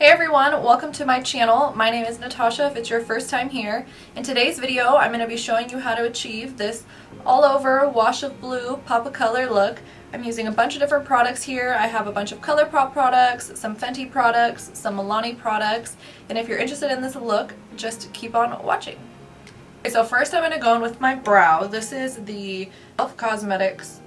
Hey everyone, welcome to my channel. My name is Natasha if it's your first time here. In today's video, I'm going to be showing you how to achieve this all over wash of blue pop of color look. I'm using a bunch of different products here. I have a bunch of ColourPop products, some Fenty products, some Milani products, and if you're interested in this look, just keep on watching. Okay, so first I'm going to go in with my brow. This is the E.lf Cosmetics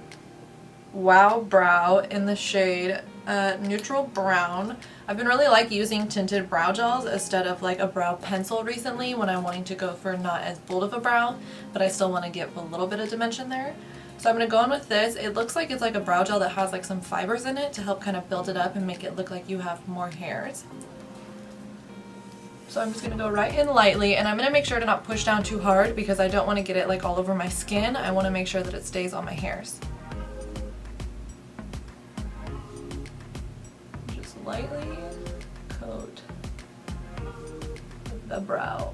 Wow Brow in the shade Neutral Brown. I've been really using tinted brow gels instead of like a brow pencil recently when I'm wanting to go for not as bold of a brow, but I still want to give a little bit of dimension there. So I'm going to go in with this. It looks like it's like a brow gel that has like some fibers in it to help kind of build it up and make it look like you have more hairs. So I'm just going to go right in lightly, and I'm going to make sure to not push down too hard because I don't want to get it like all over my skin. I want to make sure that it stays on my hairs. Lightly coat the brow.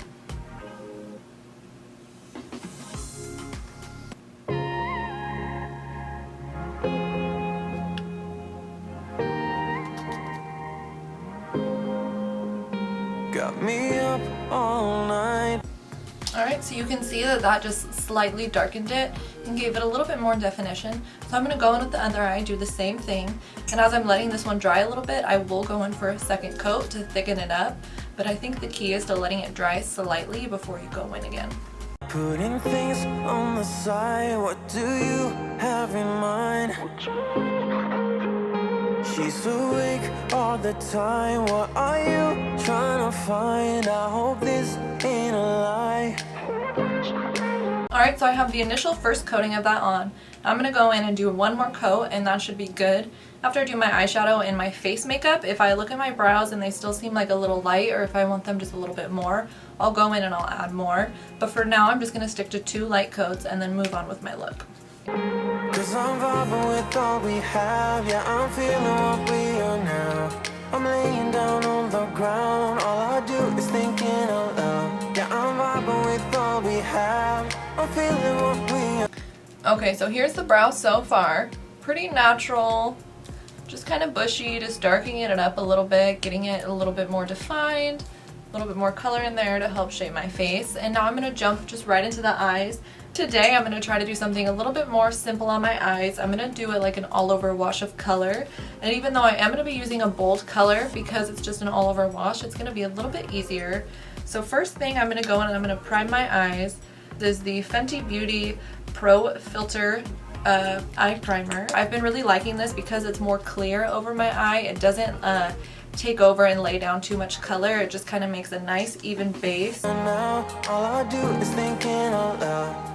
Got me up all night. Alright, so you can see that that just slightly darkened it and gave it a little bit more definition. So I'm going to go in with the other eye, do the same thing, and as I'm letting this one dry a little bit, I will go in for a second coat to thicken it up, but I think the key is to letting it dry slightly before you go in again. Putting things on the side, what do you have in mind? She's awake all the time, what are you trying to find? I hope this ain't a lie. Alright, so I have the initial first coating of that on. I'm going to go in and do one more coat and that should be good. After I do my eyeshadow and my face makeup, if I look at my brows and they still seem like a little light, or if I want them just a little bit more, I'll go in and I'll add more. But for now, I'm just going to stick to 2 light coats and then move on with my look. Cause I'm vibing with all we have, yeah, I'm feeling what we are now. I'm laying down on the ground, all I do is thinking out loud. Yeah, I'm vibing with all we have, I'm feeling what we are. Okay, so here's the brow so far. Pretty natural, just kind of bushy, just darkening it up a little bit, getting it a little bit more defined, a little bit more color in there to help shape my face. And now I'm going to jump just right into the eyes. Today I'm going to try to do something a little bit more simple on my eyes. I'm going to do it like an all-over wash of color. And even though I am going to be using a bold color because it's just an all-over wash, it's going to be a little bit easier. So first thing I'm going to go in and I'm going to prime my eyes. This is the Fenty Beauty Pro Filter eye primer. I've been really liking this because it's more clear over my eye. It doesn't take over and lay down too much color. It just kind of makes a nice even base. And now all I do is thinking out loud.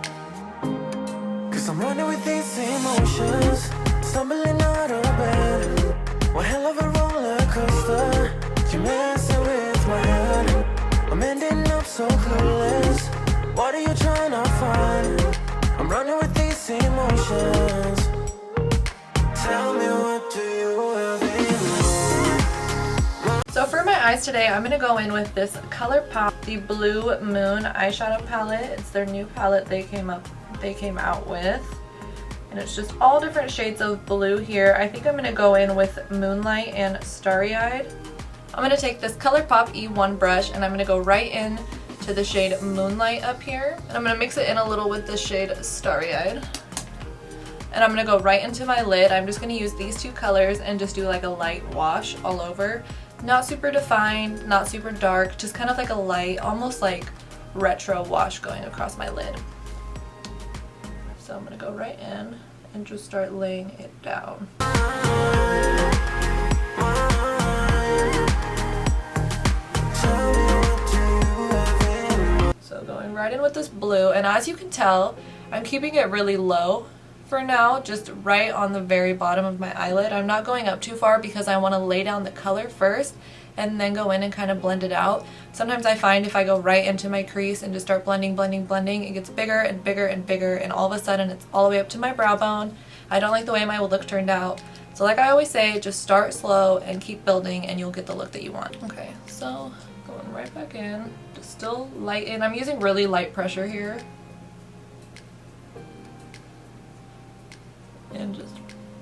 Cause I'm running with these emotions, stumbling out of bed. One hell of a roller coaster, you're messing with my head. I'm ending up so clueless, what are you trying to find? I'm running with these emotions. Tell me, what do you have in mind? So for my eyes today, I'm going to go in with this ColourPop, the Blue Moon eyeshadow palette. It's their new palette they came out with. And it's just all different shades of blue here. I think I'm going to go in with Moonlight and Starry Eyed. I'm going to take this ColourPop E1 brush and I'm going to go right in to the shade Moonlight up here. And I'm going to mix it in a little with the shade Starry Eyed. And I'm going to go right into my lid. I'm just going to use these 2 colors and just do like a light wash all over. Not super defined, not super dark, just kind of like a light, almost like retro wash going across my lid. So I'm going to go right in and just start laying it down. So going right in with this blue, and as you can tell, I'm keeping it really low for now, just right on the very bottom of my eyelid. I'm not going up too far because I want to lay down the color first and then go in and kind of blend it out. Sometimes I find if I go right into my crease and just start blending, it gets bigger and bigger and bigger, and all of a sudden it's all the way up to my brow bone. I don't like the way my look turned out. So like I always say, just start slow and keep building and you'll get the look that you want. Okay, so going right back in, just still light in. I'm using really light pressure here. And just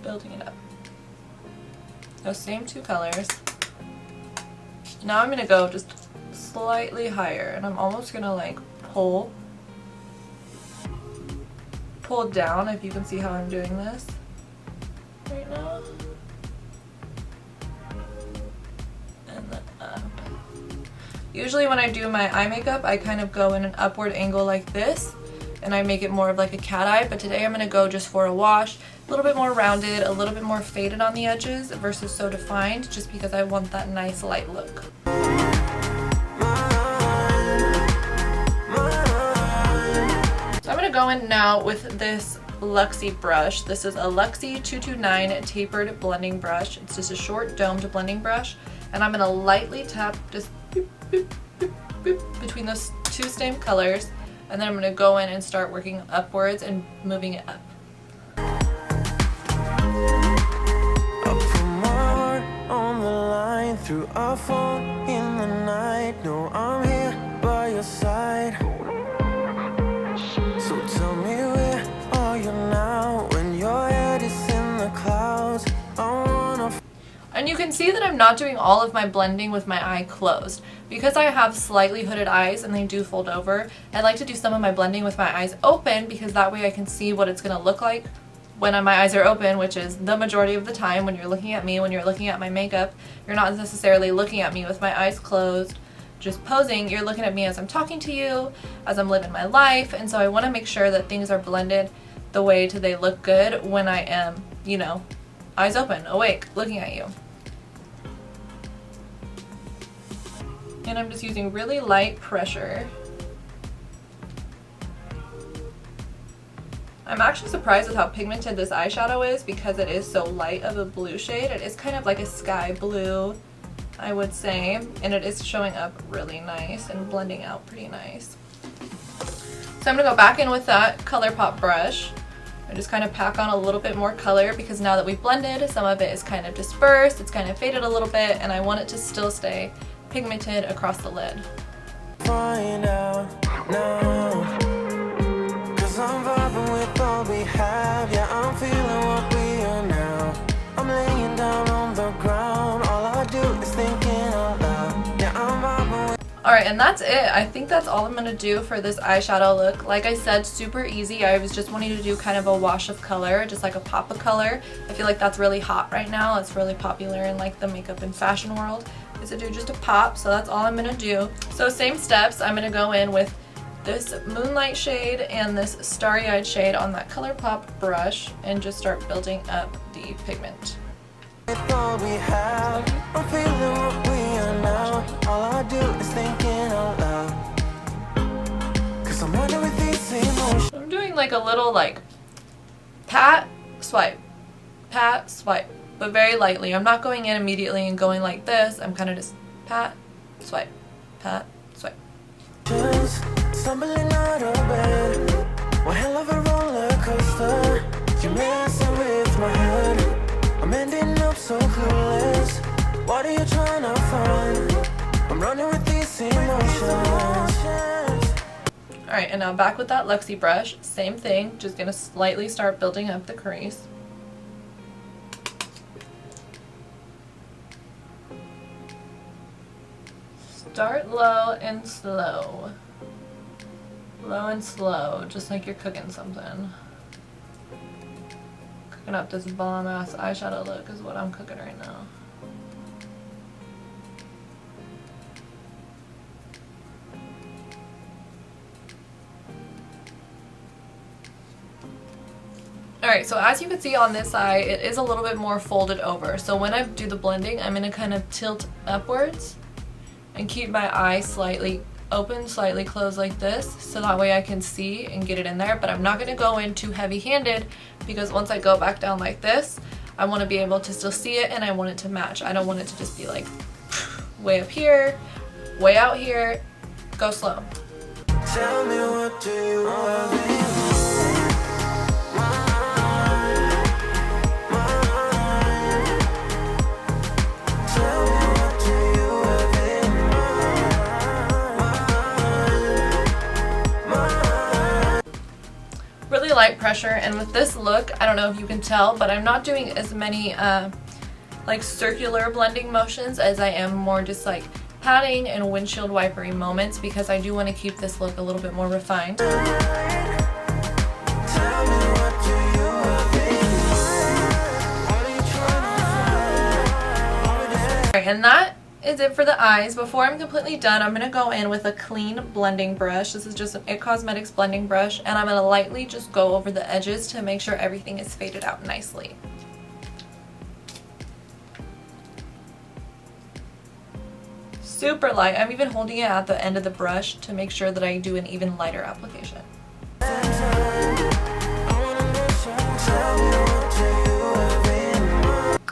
building it up. Those same 2 colors. Now I'm gonna go just slightly higher, and I'm almost gonna like pull down, if you can see how I'm doing this right now. And then up. Usually when I do my eye makeup, I kind of go in an upward angle like this, and I make it more of like a cat eye, but today I'm gonna go just for a wash, a little bit more rounded, a little bit more faded on the edges versus so defined, just because I want that nice light look. So I'm gonna go in now with this Luxie brush. This is a Luxie 229 tapered blending brush. It's just a short domed blending brush, and I'm gonna lightly tap just boop, boop, boop, boop, between those two same colors, and then I'm gonna go in and start working upwards and moving it up. Through our phone in the night, no, I'm here by your side. So tell me where are you now when your head is in the clouds? And you can see that I'm not doing all of my blending with my eye closed. Because I have slightly hooded eyes and they do fold over, I like to do some of my blending with my eyes open, because that way I can see what it's going to look like when my eyes are open, which is the majority of the time when you're looking at me, when you're looking at my makeup. You're not necessarily looking at me with my eyes closed, just posing. You're looking at me as I'm talking to you, as I'm living my life, and so I want to make sure that things are blended the way to they look good when I am, you know, eyes open, awake, looking at you. And I'm just using really light pressure. I'm actually surprised with how pigmented this eyeshadow is, because it is so light of a blue shade. It is kind of like a sky blue, I would say, and it is showing up really nice and blending out pretty nice. So I'm going to go back in with that ColourPop brush and just kind of pack on a little bit more color, because now that we've blended, some of it is kind of dispersed, it's kind of faded a little bit, and I want it to still stay pigmented across the lid. Find out now. I'm vibing with all we have, yeah, I'm feeling what we are now. I'm laying down on the ground, all I do is thinking out loud. Yeah, I'm vibing with. Alright, and that's it. I think that's all I'm going to do for this eyeshadow look. Like I said, super easy. I was just wanting to do kind of a wash of color, just like a pop of color. I feel like that's really hot right now. It's really popular in like the makeup and fashion world, is to do just a pop, so that's all I'm going to do. So same steps, I'm going to go in with this Moonlight shade and this Starry Eyed shade on that ColourPop brush and just start building up the pigment. With all we have, I'm feeling what we are now. All I do is thinking out loud. 'Cause I'm running with these emotions. I'm doing like a little like pat, swipe, but very lightly. I'm not going in immediately and going like this. I'm kind of just pat, swipe, pat, swipe. Stumbling out of bed, one hell of a roller coaster. You're messing with my head. I'm ending up so clueless. What are you trying to find? I'm running with these emotions. Alright, and now back with that Luxie brush. Same thing, just gonna slightly start building up the crease. Start low and slow. Low and slow, just like you're cooking something. Cooking up this bomb ass eyeshadow look is what I'm cooking right now. Alright, so as you can see on this eye, it is a little bit more folded over. So when I do the blending, I'm going to kind of tilt upwards and keep my eye slightly open, slightly closed like this, so that way I can see and get it in there. But I'm not going to go in too heavy-handed, because once I go back down like this, I want to be able to still see it, and I want it to match. I don't want it to just be like way up here, way out here. Go slow. Tell me, what do you want? Really light pressure, and with this look, I don't know if you can tell, but I'm not doing as many like circular blending motions as I am more just like patting and windshield wipery moments because I do want to keep this look a little bit more refined. And that is it for the eyes. Before I'm completely done, I'm going to go in with a clean blending brush. This is just an It Cosmetics blending brush, and I'm going to lightly just go over the edges to make sure everything is faded out nicely. Super light. I'm even holding it at the end of the brush to make sure that I do an even lighter application.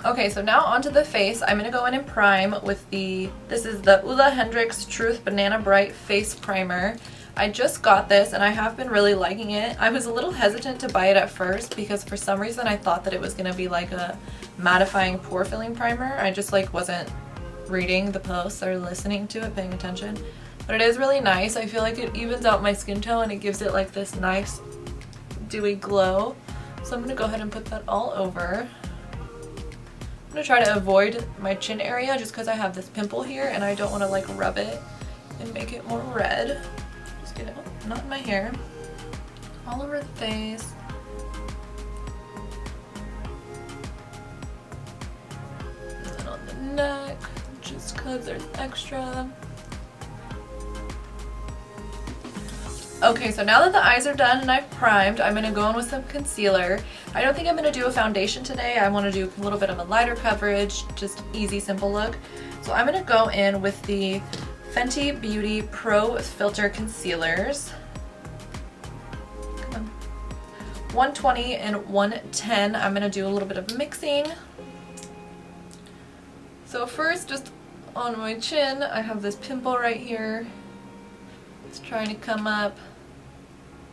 Okay, so now onto the face. I'm going to go in and prime with this is the Ulla Hendrix Truth Banana Bright Face Primer. I just got this and I have been really liking it. I was a little hesitant to buy it at first because for some reason I thought that it was going to be like a mattifying pore filling primer. I just like wasn't reading the posts or listening to it, paying attention. But it is really nice. I feel like it evens out my skin tone and it gives it like this nice dewy glow. So I'm going to go ahead and put that all over. I'm going to try to avoid my chin area just because I have this pimple here and I don't want to like rub it and make it more red. Just get it, not in my hair, all over the face. And then on the neck, just because there's extra. Okay, so now that the eyes are done and I've primed, I'm going to go in with some concealer. I don't think I'm going to do a foundation today. I want to do a little bit of a lighter coverage, just easy, simple look. So I'm going to go in with the Fenty Beauty Pro Filter Concealers. Come on. 120 and 110. I'm going to do a little bit of mixing. So first, just on my chin, I have this pimple right here. It's trying to come up.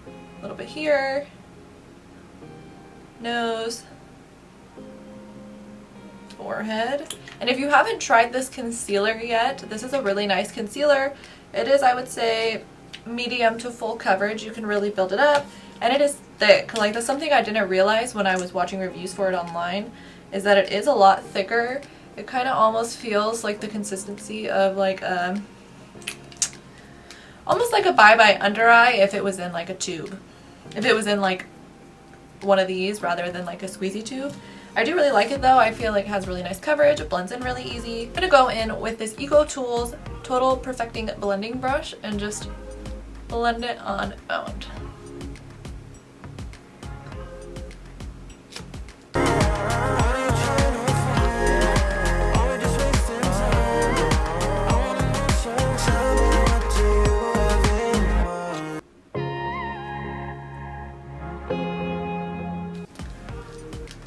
A little bit here, nose, forehead. And if you haven't tried this concealer yet, this is a really nice concealer. It is, I would say, medium to full coverage. You can really build it up, and it is thick. Like, that's something I didn't realize when I was watching reviews for it online, is that it is a lot thicker. It kind of almost feels like the consistency of like almost like a Bye Bye Under Eye if it was in like a tube. If it was in like one of these rather than like a squeezy tube. I do really like it though. I feel like it has really nice coverage. It blends in really easy. I'm going to go in with this Eco Tools Total Perfecting Blending Brush and just blend it on out.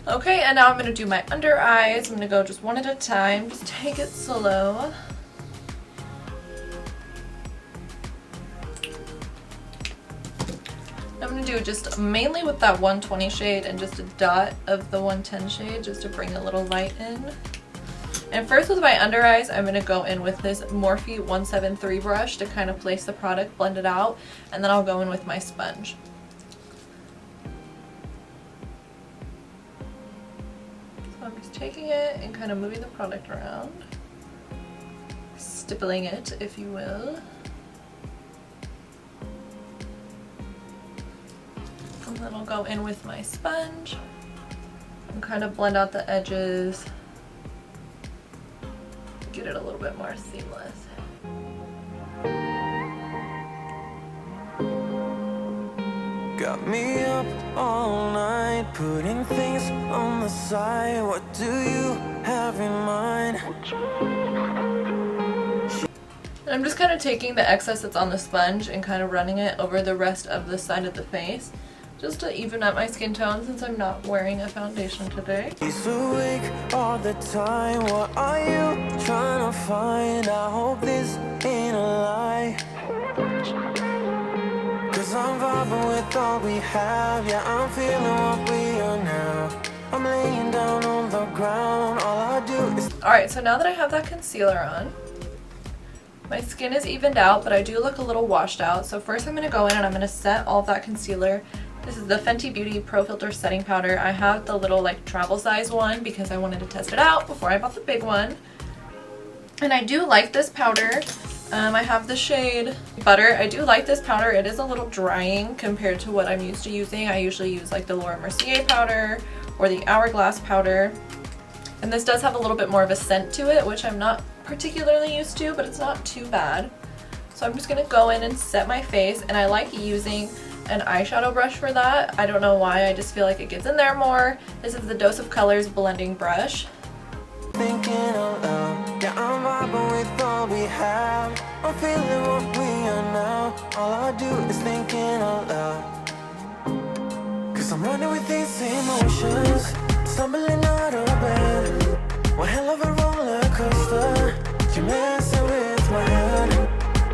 Okay, and now I'm going to do my under eyes. I'm going to go just one at a time. Just take it slow. I'm going to do just mainly with that 120 shade and just a dot of the 110 shade just to bring a little light in. And first with my under eyes, I'm going to go in with this Morphe 173 brush to kind of place the product, blend it out, and then I'll go in with my sponge. So I'm just taking it and kind of moving the product around, stippling it, if you will. And then I'll go in with my sponge and kind of blend out the edges, get it a little bit more seamless. Got me up all night, putting things on the side. What do you have in mind? And I'm just kind of taking the excess that's on the sponge and kind of running it over the rest of the side of the face, just to even up my skin tone since I'm not wearing a foundation today. He's awake all the time. What are you trying to find? I hope this ain't a lie. Cause I'm vibing with all we have. Yeah, I'm feeling what we are now. I'm laying down on the ground. All I do is... Alright, so now that I have that concealer on, my skin is evened out, but I do look a little washed out. So first I'm going to go in and I'm going to set all of that concealer. This is the Fenty Beauty Pro Filter Setting Powder. I have the little like travel size one because I wanted to test it out before I bought the big one. And I do like this powder. I have the shade Butter. I do like this powder. It is a little drying compared to what I'm used to using. I usually use like the Laura Mercier powder or the Hourglass powder. And this does have a little bit more of a scent to it, which I'm not particularly used to, but it's not too bad. So I'm just going to go in and set my face, and I like using an eyeshadow brush for that. I don't know why, I just feel like it gets in there more. This is the Dose of Colors blending brush. Thinking out loud, yeah, I'm vibing with all we have. I'm feeling what we are now. All I do is thinking out loud. Cause I'm running with these emotions, stumbling out of bed. One hell of a roller coaster, you're messing with my head.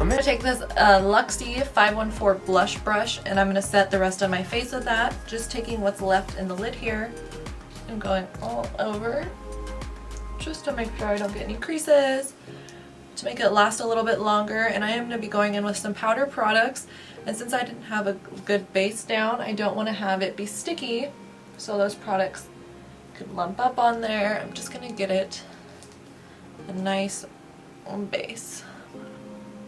I'm going to take this Luxie 514 blush brush, and I'm going to set the rest of my face with that. Just taking what's left in the lid here and going all over, just to make sure I don't get any creases, to make it last a little bit longer. And I am going to be going in with some powder products, and since I didn't have a good base down, I don't want to have it be sticky, so those products could lump up on there. I'm just going to get it a nice base.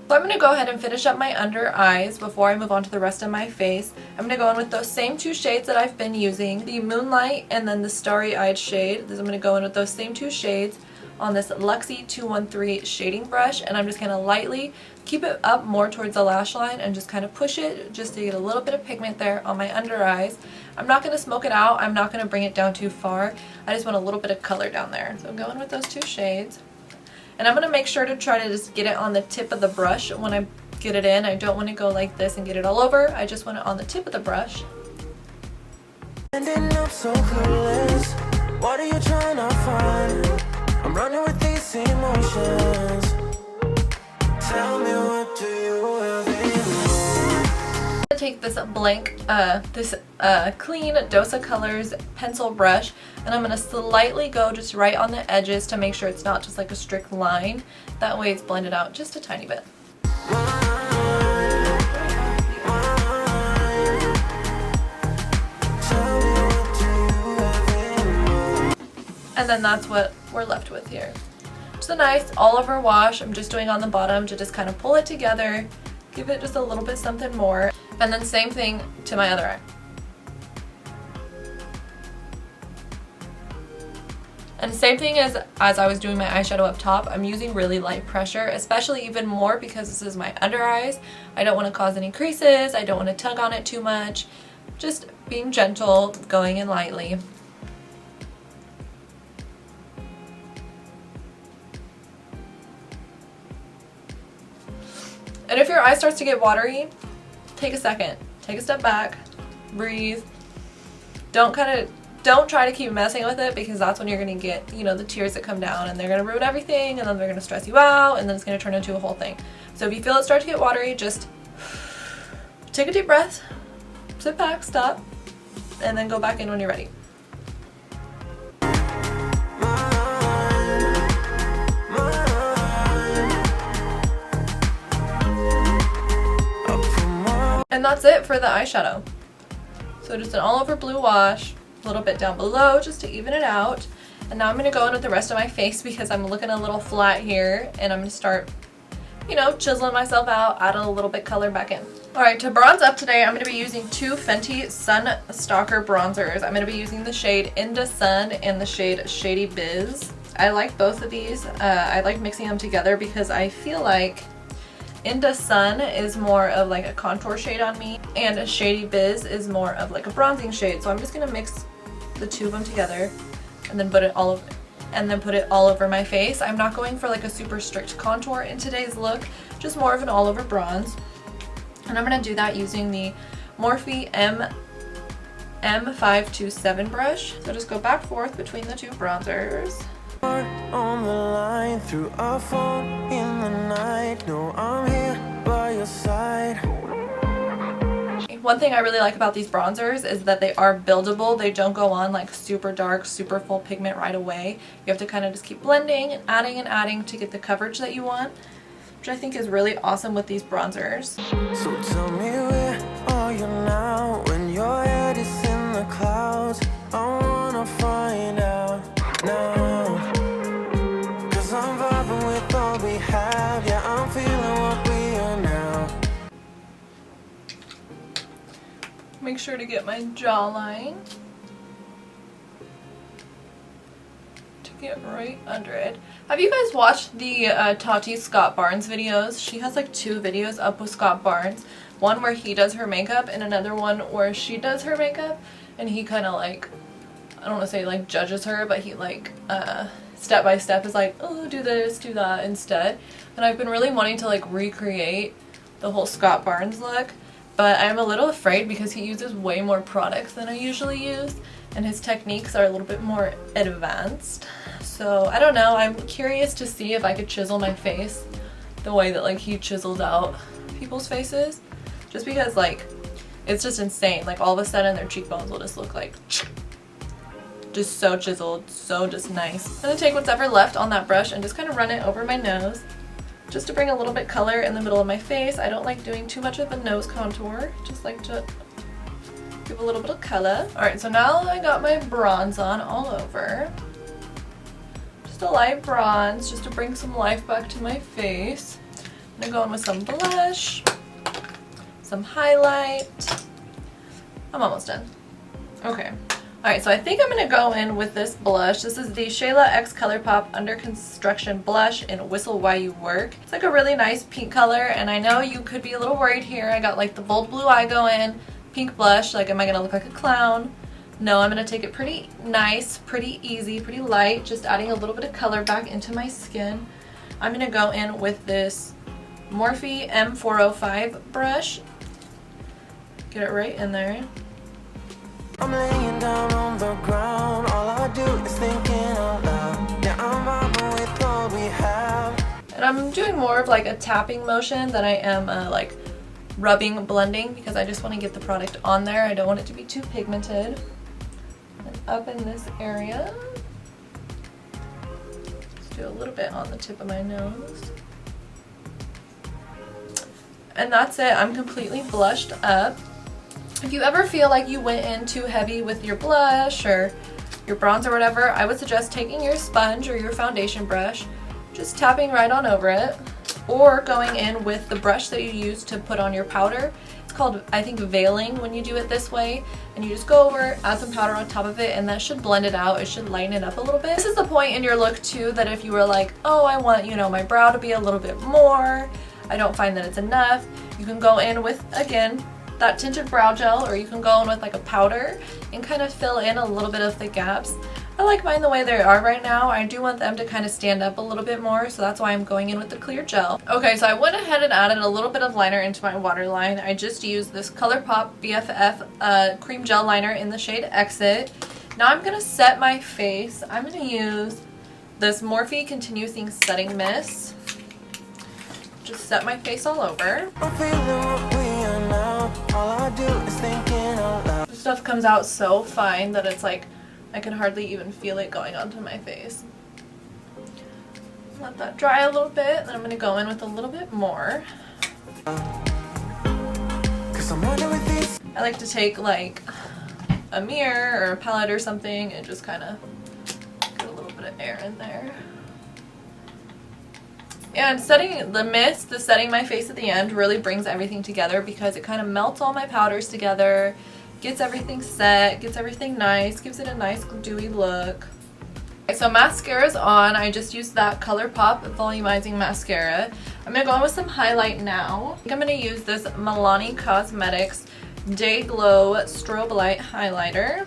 So I'm going to go ahead and finish up my under eyes before I move on to the rest of my face. I'm going to go in with those same two shades that I've been using, the Moonlight and then the Starry Eyed shade. I'm going to go in with those same two shades on this Luxie 213 shading brush, and I'm just going to lightly keep it up more towards the lash line and just kind of push it just to get a little bit of pigment there on my under eyes. I'm not going to smoke it out. I'm not going to bring it down too far. I just want a little bit of color down there. So I'm going with those two shades. And I'm going to make sure to try to just get it on the tip of the brush when I get it in. I don't want to go like this and get it all over. I just want it on the tip of the brush. Ending up so clueless. What are you trying to find? I'm running with these emotions. Tell me, what do you have in mind? I'm going to take this clean Dose of Colors pencil brush, and I'm going to slightly go just right on the edges to make sure it's not just like a strict line. That way it's blended out just a tiny bit. And then that's what we're left with here. Just a nice all over wash. I'm just doing on the bottom to just kind of pull it together, give it just a little bit something more. And then same thing to my other eye. And same thing as I was doing my eyeshadow up top, I'm using really light pressure, especially even more because this is my under eyes. I don't want to cause any creases, I don't want to tug on it too much. Just being gentle, going in lightly. And if your eye starts to get watery, take a second, take a step back, breathe. Don't try to keep messing with it, because that's when you're going to get, you know, the tears that come down and they're going to ruin everything, and then they're going to stress you out, and then it's going to turn into a whole thing. So if you feel it start to get watery, just take a deep breath, sit back, stop, and then go back in when you're ready. And that's it for the eyeshadow. So just an all over blue wash, a little bit down below just to even it out. And now I'm going to go in with the rest of my face because I'm looking a little flat here, and I'm going to start, you know, chiseling myself out, add a little bit color back in. Alright, to bronze up today, I'm going to be using two Fenty Sun Stalker bronzers. I'm going to be using the shade Into Sun and the shade Shady Biz. I like both of these. I like mixing them together because I feel like Into Sun is more of like a contour shade on me, and Shady Biz is more of like a bronzing shade. So I'm just gonna mix the two of them together and then put it all over my face. I'm not going for like a super strict contour in today's look, just more of an all over bronze. And I'm gonna do that using the Morphe M527 brush. So just go back and forth between the two bronzers. On the line through our phone in the night. No, I'm here by your side. One thing I really like about these bronzers is that they are buildable. They don't go on like super dark, super full pigment right away. You have to kind of just keep blending and adding to get the coverage that you want, which I think is really awesome with these bronzers. So tell me, where are you now when your head is in the clouds? I wanna find out now. I'm vibing with all Make sure to get my jawline. To get right under it. Have you guys watched the Tati Scott Barnes videos? She has like 2 videos up with Scott Barnes. One where he does her makeup and another one where she does her makeup. And he kind of like, I don't want to say like judges her, but he like step by step is like, oh, do this, do that instead. And I've been really wanting to like recreate the whole Scott Barnes look, but I'm a little afraid because he uses way more products than I usually use, and his techniques are a little bit more advanced. So I don't know, I'm curious to see if I could chisel my face the way that like he chiseled out people's faces, just because like it's just insane. Like all of a sudden their cheekbones will just look like just so chiseled, so just nice. I'm gonna take what's ever left on that brush and just kind of run it over my nose just to bring a little bit color in the middle of my face. I don't like doing too much of a nose contour, just like to give a little bit of color. Alright, so now I got my bronze on all over. Just a light bronze, just to bring some life back to my face. I'm gonna go in with some blush, some highlight. I'm almost done. Okay. Alright, so I think I'm going to go in with this blush. This is the Shayla X ColourPop Under Construction Blush in Whistle While You Work. It's like a really nice pink color, and I know you could be a little worried here. I got like the bold blue eye going, pink blush, like am I going to look like a clown? No, I'm going to take it pretty nice, pretty easy, pretty light, just adding a little bit of color back into my skin. I'm going to go in with this Morphe M405 brush. Get it right in there. I'm laying down on the ground, all I do is thinking out loud. Yeah, I'm vibing with all we have. And I'm doing more of like a tapping motion than I am like rubbing, blending, because I just want to get the product on there. I don't want it to be too pigmented. And up in this area, let's do a little bit on the tip of my nose. And that's it. I'm completely blushed up. If you ever feel like you went in too heavy with your blush or your bronze or whatever, I would suggest taking your sponge or your foundation brush, just tapping right on over it, or going in with the brush that you use to put on your powder. It's called, I think, veiling when you do it this way, and you just go over, add some powder on top of it, and that should blend it out. It should lighten it up a little bit. This is the point in your look too, that if you were like, oh, I want, you know, my brow to be a little bit more, I don't find that it's enough, you can go in with, again, that tinted brow gel, or you can go in with like a powder and kind of fill in a little bit of the gaps. I like mine the way they are right now. I do want them to kind of stand up a little bit more, so that's why I'm going in with the clear gel. Okay, so I went ahead and added a little bit of liner into my waterline. I just used this ColourPop BFF cream gel liner in the shade Exit. Now I'm going to set my face. I'm going to use this Morphe Continuing Setting Mist. Just set my face all over. I'm feeling what we are now, all I do is thinking out loud. This stuff comes out so fine that it's like I can hardly even feel it going onto my face. Let that dry a little bit, then I'm going to go in with a little bit more. I like to take like a mirror or a palette or something and just kind of get a little bit of air in there. And setting the mist, setting my face at the end really brings everything together because it kind of melts all my powders together, gets everything set, gets everything nice, gives it a nice dewy look. Okay, so mascara's on. I just used that ColourPop Volumizing Mascara. I'm going to go in with some highlight now. I think I'm going to use this Milani Cosmetics Day Glow Strobe Light Highlighter.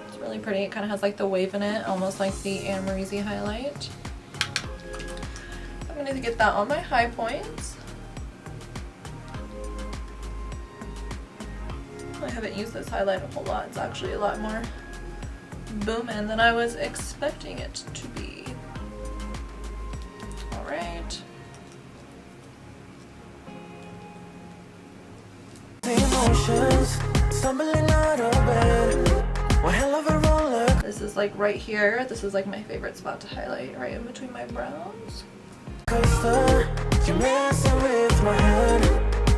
It's really pretty. It kind of has like the wave in it, almost like the Anne Marie highlight. I'm going to get that on my high points. I haven't used this highlight a whole lot. It's actually a lot more booming than I was expecting it to be. Alright. This is like right here. This is like my favorite spot to highlight, right in between my brows. You're messing with my head.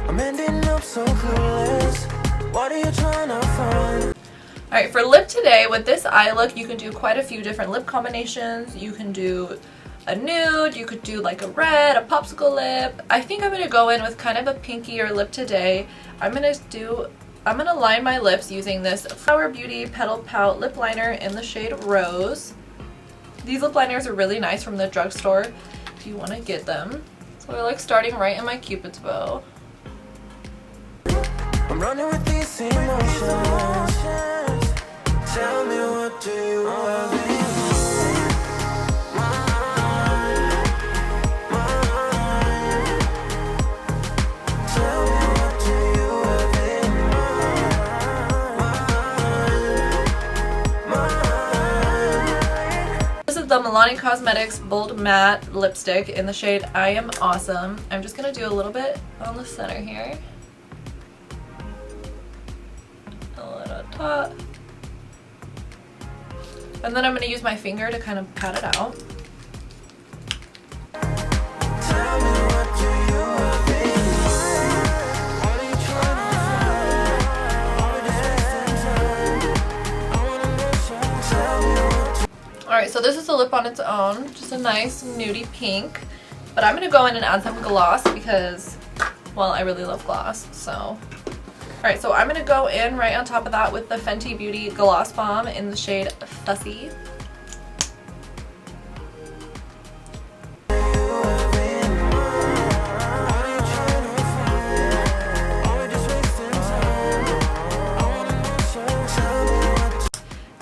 I'm ending up so clueless. What are you trying to find? Alright, for lip today, with this eye look, you can do quite a few different lip combinations. You can do a nude, you could do like a red, a popsicle lip. I think I'm going to go in with kind of a pinkier lip today. I'm going to do I'm going to line my lips using this Flower Beauty Petal Pout lip liner in the shade Rose. These lip liners are really nice from the drugstore if you want to get them. So I like starting right in my Cupid's bow. I'm running with these emotions. Tell me, what do you have in mind? Tell me, what do you have in mind? This is the Milani Cosmetics Bold Matte Lipstick in the shade I Am Awesome. I'm just going to do a little bit on the center here. Top. And then I'm going to use my finger to kind of pat it out. Alright, so this is the lip on its own, just a nice nudie pink. But I'm going to go in and add some gloss because, well, I really love gloss, so. Alright, so I'm going to go in right on top of that with the Fenty Beauty Gloss Bomb in the shade Fussy.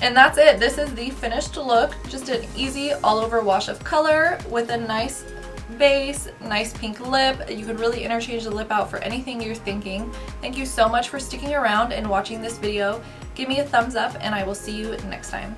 And that's it. This is the finished look. Just an easy all over wash of color with a nice base, nice pink lip. You could really interchange the lip out for anything you're thinking. Thank you so much for sticking around and watching this video. Give me a thumbs up and I will see you next time.